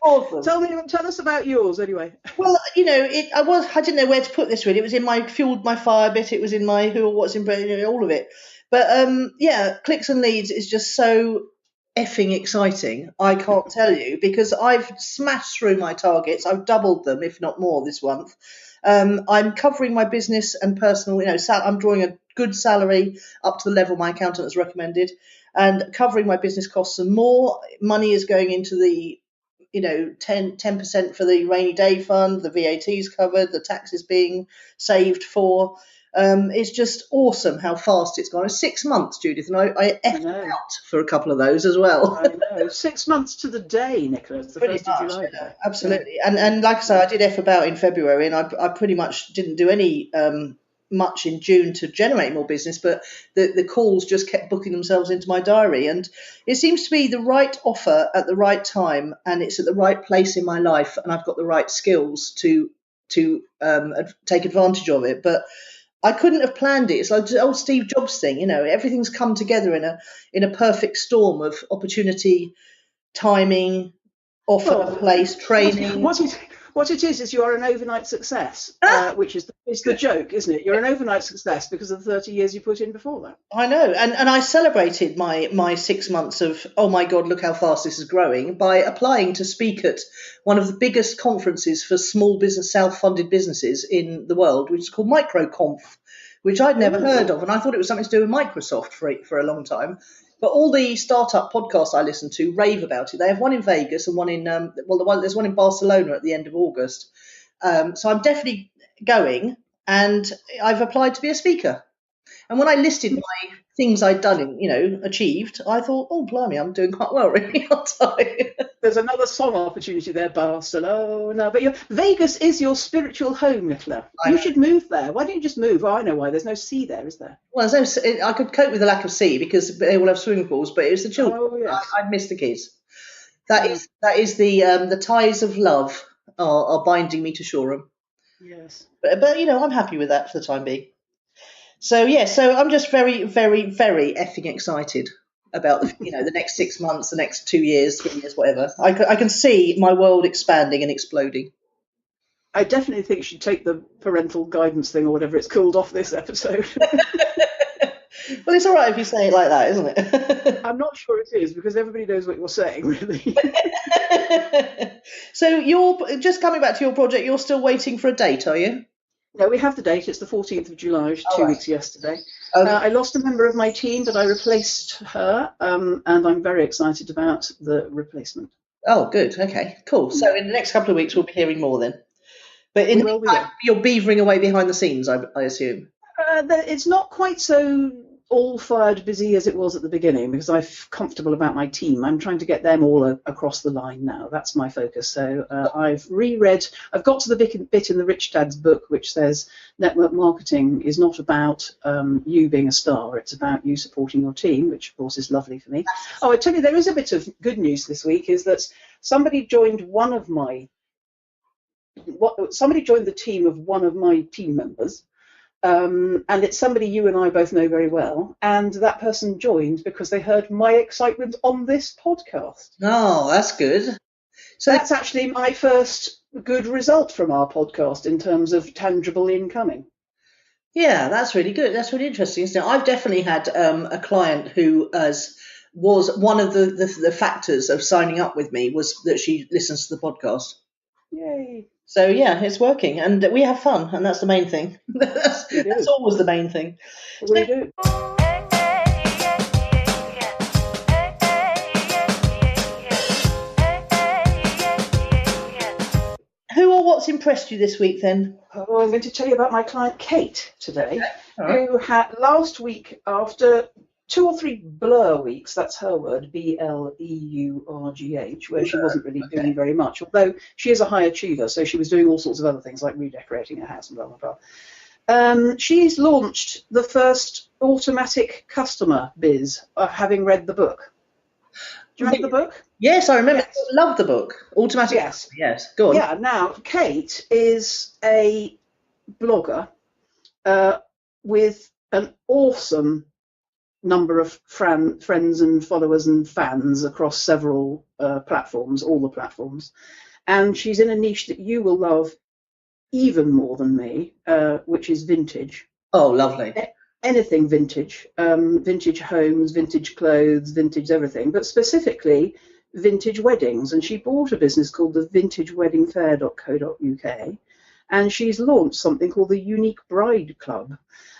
Awesome. Tell us about yours anyway. Well, I didn't know where to put this really. It was in my fueled my fire bit. It was in my who or what's in all of it. But clicks and leads is just so effing exciting. I can't tell you, because I've smashed through my targets. I've doubled them, if not more, this month. I'm covering my business and personal. I'm drawing a good salary up to the level my accountant has recommended, and covering my business costs and more. Money is going into the 10% for the rainy day fund, the VAT is covered, the tax is being saved for. It's just awesome how fast it's gone. It's 6 months, Judith, and I effed out for a couple of those as well. I know. 6 months to the day, Nicola. It's the Pretty 1st of much, July. Absolutely. And like I say, I did F about in February, and I pretty much didn't do any much in June to generate more business, but the calls just kept booking themselves into my diary, and it seems to be the right offer at the right time, and it's at the right place in my life, and I've got the right skills to take advantage of it. But I couldn't have planned it. It's like the old Steve Jobs thing, everything's come together in a perfect storm of opportunity, timing, offer, place, training. Was What it is you are an overnight success, which is the joke, isn't it? You're an overnight success because of the 30 years you put in before that. I know, and I celebrated my 6 months of, oh my God, look how fast this is growing, by applying to speak at one of the biggest conferences for small business, self-funded businesses in the world, which is called MicroConf, which I'd never heard of, and I thought it was something to do with Microsoft for a long time. But all the startup podcasts I listen to rave about it. They have one in Vegas and one in there's one in Barcelona at the end of August. So I'm definitely going, and I've applied to be a speaker. And when I listed my things I'd done, achieved, I thought, oh blimey, I'm doing quite well, really, aren't I? There's another song opportunity there, Barcelona. But Vegas is your spiritual home, Nicola. You should move there. Why don't you just move? Oh, I know why. There's no sea there, is there? Well, I could cope with the lack of sea because they will have swimming pools, but it was the children. Oh, yes. I'd miss the kids. That is the ties of love are binding me to Shoreham. Yes. But I'm happy with that for the time being. So I'm just very, very, very effing excited about the next 6 months, the next 2 years, 3 years, whatever. I can see my world expanding and exploding. I definitely think you should take the parental guidance thing or whatever it's called off this episode. Well, it's all right if you say it like that, isn't it? I'm not sure it is, because everybody knows what you're saying, really. So you're just coming back to your project. You're still waiting for a date, are you? No, we have the date. It's the 14th of July, which is 2 weeks yesterday. Okay. I lost a member of my team, but I replaced her, and I'm very excited about the replacement. Oh, good. Okay, cool. So in the next couple of weeks, we'll be hearing more then. But in the meantime, you're beavering away behind the scenes, I assume. It's not quite so all-fired busy as it was at the beginning, because I'm comfortable about my team. I'm trying to get them all across the line now. That's my focus. So I've got to the bit in the Rich Dad's book which says network marketing is not about you being a star. It's about you supporting your team, which of course is lovely for me. Oh, I tell you, there is a bit of good news this week, is that somebody joined the team of one of my team members. And it's somebody you and I both know very well, and that person joined because they heard my excitement on this podcast. Oh, that's good. So that's actually my first good result from our podcast in terms of tangible incoming. Yeah, that's really good. That's really interesting, isn't it? I've definitely had a client who was one of the factors of signing up with me was that she listens to the podcast. Yay. So yeah, it's working, and we have fun, and that's the main thing. That's always the main thing. We do. Who or what's impressed you this week then? Oh, I'm going to tell you about my client Kate today, who had last week, after 2 or 3 blur weeks, that's her word, BLEURGH, where she wasn't really doing very much, although she is a high achiever, so she was doing all sorts of other things like redecorating her house and blah, blah, blah. She's launched the first automatic customer biz, having read the book. Do you remember the book? Yes, I remember. Yes. I love the book. Automatic. Yes. Yes, go on. Yeah, now, Kate is a blogger with an awesome number of friends and followers and fans across several platforms, all the platforms. And she's in a niche that you will love even more than me, which is vintage. Oh, lovely. Anything vintage. Vintage homes, vintage clothes, vintage everything, but specifically vintage weddings. And she bought a business called the vintageweddingfair.co.uk, and she's launched something called the Unique Bride Club,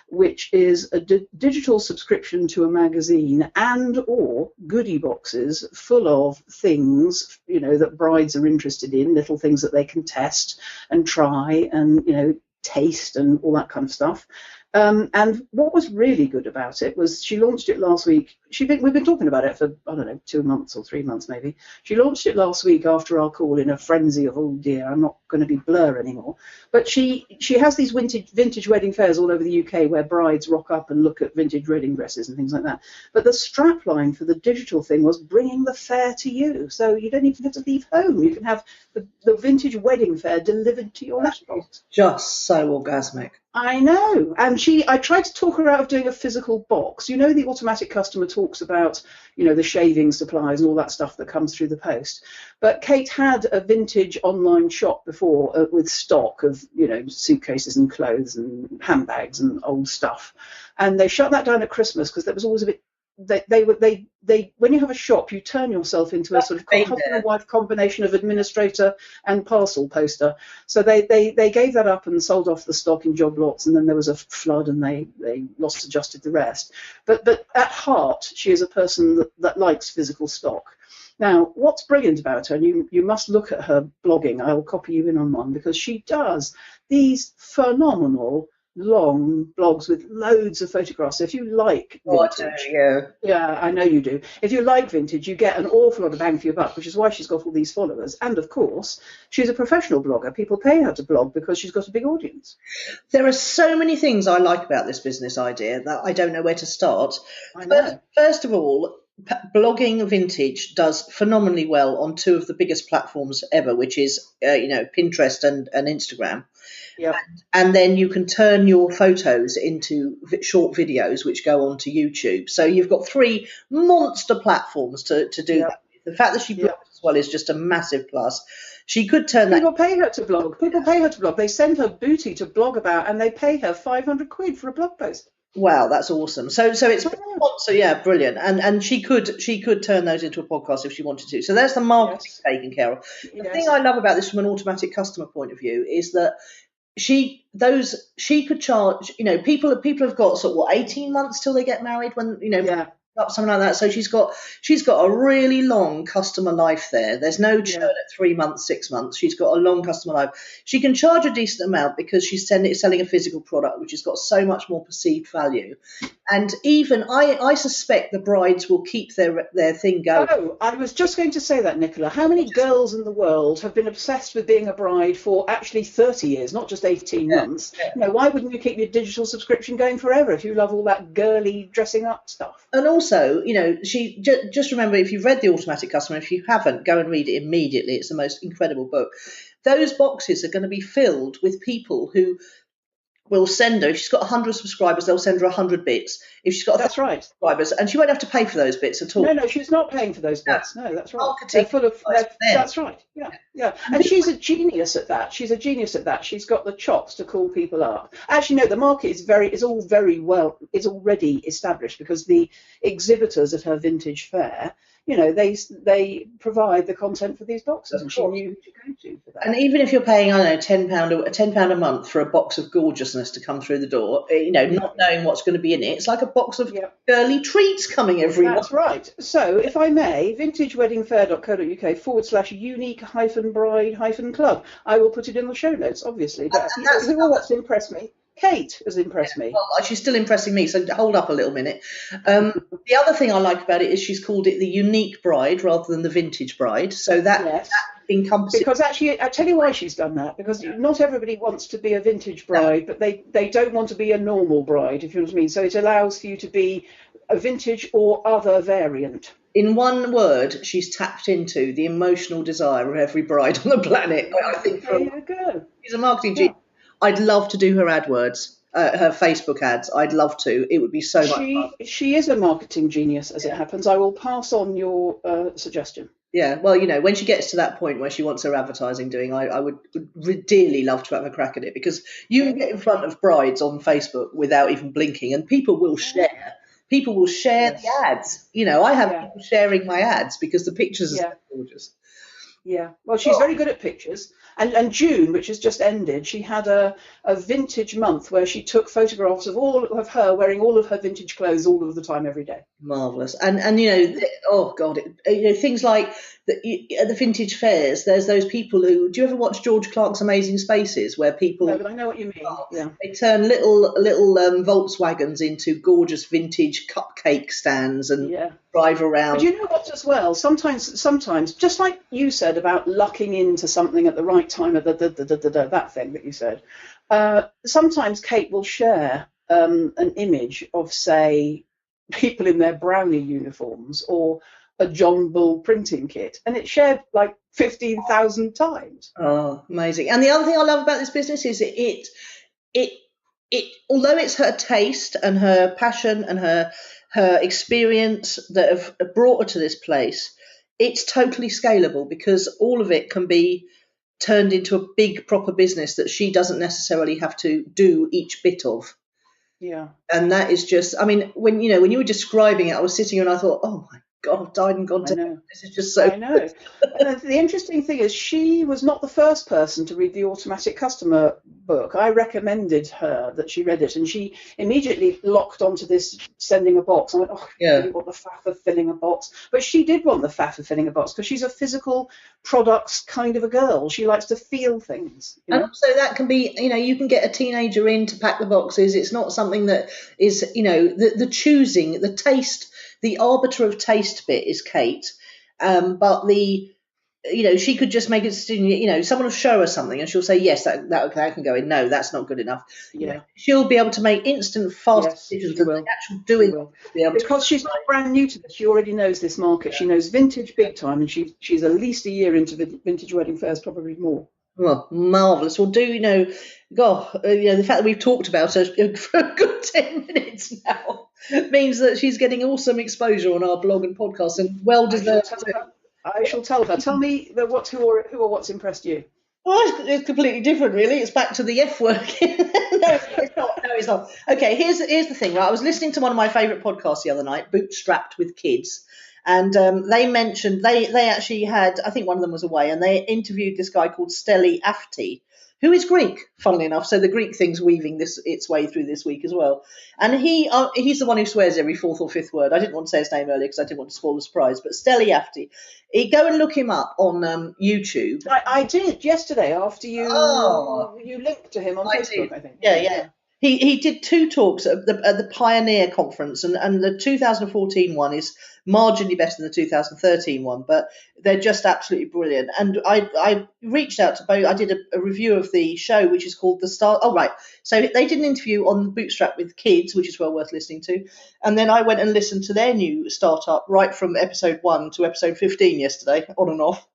which is a digital subscription to a magazine and or goodie boxes full of things, that brides are interested in, little things that they can test and try and, taste and all that kind of stuff. And what was really good about it was she launched it last week. We've been talking about it for, 2 months or 3 months maybe. She launched it last week after our call in a frenzy of, oh dear, I'm not going to be Blur anymore. But she has these vintage wedding fairs all over the UK where brides rock up and look at vintage wedding dresses and things like that. But the strapline for the digital thing was bringing the fair to you. So you don't even have to leave home. You can have the vintage wedding fair delivered to your letterbox. Just so orgasmic. I know. And I tried to talk her out of doing a physical box. You know, the automatic customer talks about, the shaving supplies and all that stuff that comes through the post. But Kate had a vintage online shop before with stock of, suitcases and clothes and handbags and old stuff. And they shut that down at Christmas because there was always a bit. They when you have a shop, you turn yourself into a sort of husband and wife combination of administrator and parcel poster. So they gave that up and sold off the stock in job lots, and then there was a flood and they lost adjusted the rest. But at heart, she is a person that likes physical stock. Now, what's brilliant about her, and you must look at her blogging, I'll copy you in on one, because she does these phenomenal long blogs with loads of photographs. So if you like vintage, yeah, I know you do. If you like vintage, you get an awful lot of bang for your buck, which is why she's got all these followers. And of course, she's a professional blogger. People pay her to blog because she's got a big audience. There are so many things I like about this business idea that I don't know where to start. I know. First of all, blogging vintage does phenomenally well on two of the biggest platforms ever, which is Pinterest and Instagram. Yep. And then you can turn your photos into short videos which go onto YouTube. So you've got three monster platforms to do that. The fact that she blogs as well is just a massive plus. She could turn that. People pay her to blog. People pay her to blog. They send her booty to blog about, and they pay her 500 quid for a blog post. Wow, that's awesome. So it's brilliant. And she could turn those into a podcast if she wanted to. So there's the marketing taken care of. The thing I love about this from an automatic customer point of view is that she could charge, people have got sort of 18 months till they get married when, something like that. So she's got a really long customer life there. There's no churn at 3 months, 6 months. She's got a long customer life. She can charge a decent amount because she's selling a physical product, which has got so much more perceived value. And even I suspect the brides will keep their thing going. Oh, I was just going to say that, Nicola. How many girls in the world have been obsessed with being a bride for actually 30 years, not just 18 months? Yeah. Why wouldn't you keep your digital subscription going forever if you love all that girly dressing up stuff? And also, she just remember, if you've read The Automatic Customer, if you haven't, go and read it immediately. It's the most incredible book. Those boxes are going to be filled with people who will send her, if she's got 100 subscribers, they'll send her 100 bits. If she's got 1,000 subscribers, and she won't have to pay for those bits at all. No, she's not paying for those bits. No, that's right. Marketing. That's right. Yeah. And she's a genius at that. She's got the chops to call people up. Actually, no, the market is already established because the exhibitors at her vintage fair, they provide the content for these boxes, and she knew who to go to for that. And even if you're paying, I don't know, £10 a month for a box of gorgeousness to come through the door, not knowing what's going to be in it, it's like a box of girly treats coming every month. That's right. So, if I may, vintageweddingfair.co.uk/unique-bride-club. I will put it in the show notes, obviously. But what's impressed me? Kate has impressed me. Well, she's still impressing me, so hold up a little minute. The other thing I like about it is she's called it the unique bride rather than the vintage bride. So that encompasses. Because actually, I tell you why she's done that. Because not everybody wants to be a vintage bride, but they don't want to be a normal bride, if you know what I mean. So it allows for you to be a vintage or other variant. In one word, she's tapped into the emotional desire of every bride on the planet. I think there you go. She's a marketing genius. I'd love to do her AdWords, her Facebook ads. I'd love to. It would be so much fun. She is a marketing genius, as it happens. I will pass on your suggestion. Yeah, well, when she gets to that point where she wants her advertising doing, I would dearly love to have a crack at it, because you can get in front of brides on Facebook without even blinking, and people will share. People will share the ads. I have people sharing my ads because the pictures are so gorgeous. Yeah, well, she's very good at pictures. And June, which has just ended, she had a vintage month where she took photographs of all of her wearing all of her vintage clothes all of the time, every day. Marvellous. And oh God, things like at the vintage fairs, there's those people who, do you ever watch George Clark's Amazing Spaces, where people... No, but I know what you mean. Yeah. They turn little Volkswagens into gorgeous vintage cupcake stands and drive around. But you know what as well? Sometimes, just like you said about lucking into something at the right time, that thing that you said, sometimes Kate will share an image of, say, people in their brownie uniforms or a John Bull printing kit, and it's shared like 15,000 times. Oh, amazing. And the other thing I love about this business is it although it's her taste and her passion and her experience that have brought her to this place, it's totally scalable because all of it can be turned into a big proper business that she doesn't necessarily have to do each bit of. Yeah. And that is just, I mean, when you were describing it, I was sitting here and I thought, oh my God, I've died and gone to heaven. This is just so I know. And the interesting thing is she was not the first person to read the Automatic Customer book. I recommended her that she read it, and she immediately locked onto this sending a box. I went, oh, Yeah. I really want the faff of filling a box. But she did want the faff of filling a box because she's a physical products kind of a girl. She likes to feel things. You know? And also that can be, you can get a teenager in to pack the boxes. It's not something that is, the choosing, the taste, the arbiter of taste bit is Kate. But she could just make a decision, someone will show her something and she'll say, yes, that can go in. No, that's not good enough. Yeah. She'll be able to make instant, fast decisions and the actual doing. Because she's not brand new to this. She already knows this market. She knows vintage big time, and she's at least a year into vintage wedding fairs, probably more. Well, marvellous. Well, the fact that we've talked about her for a good 10 minutes now means that she's getting awesome exposure on our blog and podcast, and well deserved. I shall tell her. Tell me who or what's impressed you. Well, it's completely different, really. It's back to the F word. No, it's not. Okay, here's the thing. Right, I was listening to one of my favourite podcasts the other night, Bootstrapped with Kids. And they mentioned they actually had, I think one of them was away, and they interviewed this guy called Steli Afti, who is Greek, funnily enough. So the Greek thing's weaving its way through this week as well. And he's the one who swears every fourth or fifth word. I didn't want to say his name earlier because I didn't want to spoil the surprise. But Steli Afti, go and look him up on YouTube. I did yesterday after you linked to him on Facebook, I think. Yeah. He did 2 talks at the Pioneer Conference, and the 2014 one is marginally better than the 2013 one, but they're just absolutely brilliant. And I reached out to both. I did a review of the show, which is called The Start. Oh, right. So they did an interview on Bootstrap with Kids, which is well worth listening to. And then I went and listened to their new startup right from episode 1 to episode 15 yesterday, on and off.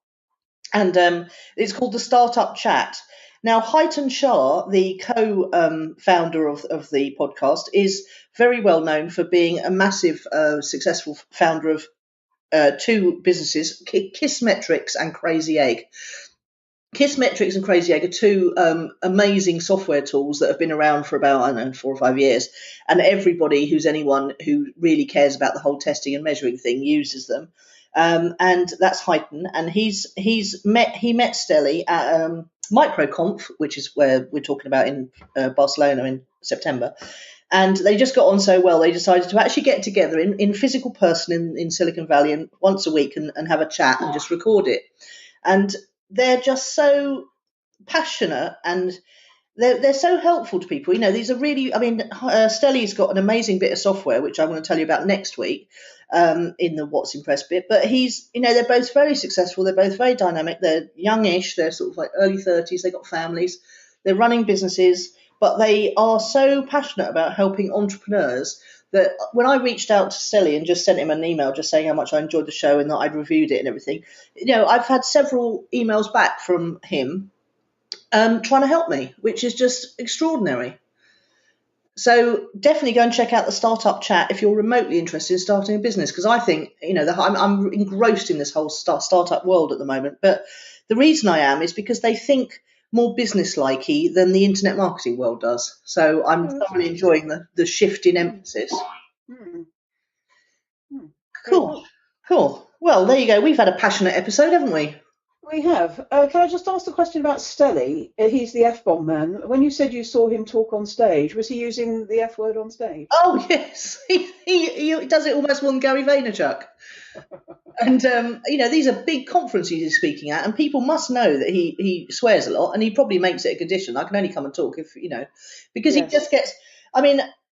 And it's called The Startup Chat. Now, Highton Shah, the co-founder of the podcast, is very well known for being a massive, successful founder of 2 businesses, Kissmetrics and Crazy Egg. Kissmetrics and Crazy Egg are 2 amazing software tools that have been around for about, 4 or 5 years. And everybody anyone who really cares about the whole testing and measuring thing uses them. And that's Highton. And he met Steli at MicroConf, which is where we're talking about in Barcelona in September. And they just got on so well, they decided to actually get together in physical person in Silicon Valley and once a week and have a chat and just record it. And they're just so passionate and they're so helpful to people. These are really, Stelli's got an amazing bit of software, which I'm going to tell you about next week in the What's Impressed bit. But they're both very successful. They're both very dynamic. They're youngish. They're sort of like early 30s. They've got families. They're running businesses, but they are so passionate about helping entrepreneurs that when I reached out to Stelli and just sent him an email just saying how much I enjoyed the show and that I'd reviewed it and everything, I've had several emails back from him trying to help me, which is just extraordinary. So definitely go and check out the Startup Chat if you're remotely interested in starting a business, because I think, I'm engrossed in this whole startup world at the moment. But the reason I am is because they think more business-like-y than the internet marketing world does. So I'm thoroughly enjoying the shift in emphasis. Cool. Well, there you go. We've had a passionate episode, haven't we? We have. Can I just ask the question about Stelli? He's the F-bomb man. When you said you saw him talk on stage, was he using the F word on stage? Oh, yes. He does it almost more than Gary Vaynerchuk. And, these are big conferences he's speaking at, and people must know that he swears a lot, and he probably makes it a condition. I can only come and talk if, because he just gets,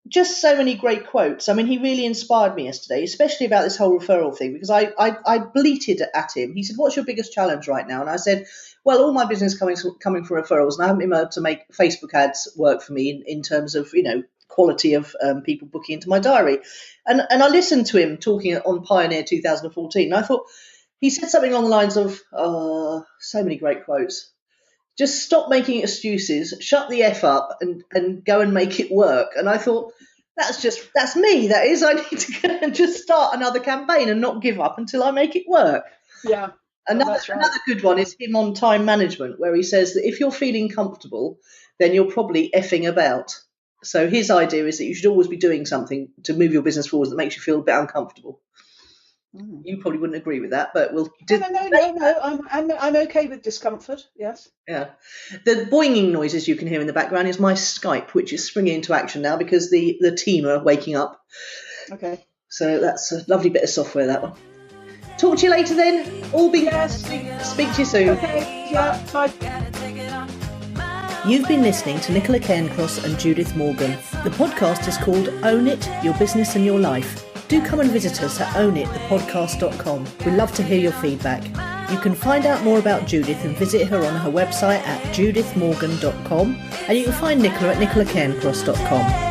just so many great quotes. He really inspired me yesterday, especially about this whole referral thing, because I bleated at him. He said, what's your biggest challenge right now? And I said, well, all my business coming from referrals, and I haven't been able to make Facebook ads work for me in terms of, quality of people booking into my diary. And I listened to him talking on Pioneer 2014, and I thought he said something along the lines of, so many great quotes. Just stop making excuses, shut the F up and go and make it work. And I thought, that's me. That is, I need to go and just start another campaign and not give up until I make it work. Yeah. Another good one is him on time management, where he says that if you're feeling comfortable, then you're probably effing about. So his idea is that you should always be doing something to move your business forward that makes you feel a bit uncomfortable. You probably wouldn't agree with that, but we'll. No. I'm okay with discomfort. Yes. Yeah. The boinging noises you can hear in the background is my Skype, which is springing into action now because the team are waking up. Okay. So that's a lovely bit of software, that one. Talk to you later then. All be Yes. Speak to you soon. Okay. Yeah. Bye. You've been listening to Nicola Cairncross and Judith Morgan. The podcast is called Own It, Your Business and Your Life. Do come and visit us at ownitthepodcast.com. We'd love to hear your feedback. You can find out more about Judith and visit her on her website at judithmorgan.com, and you can find Nicola at nicolacairncross.com.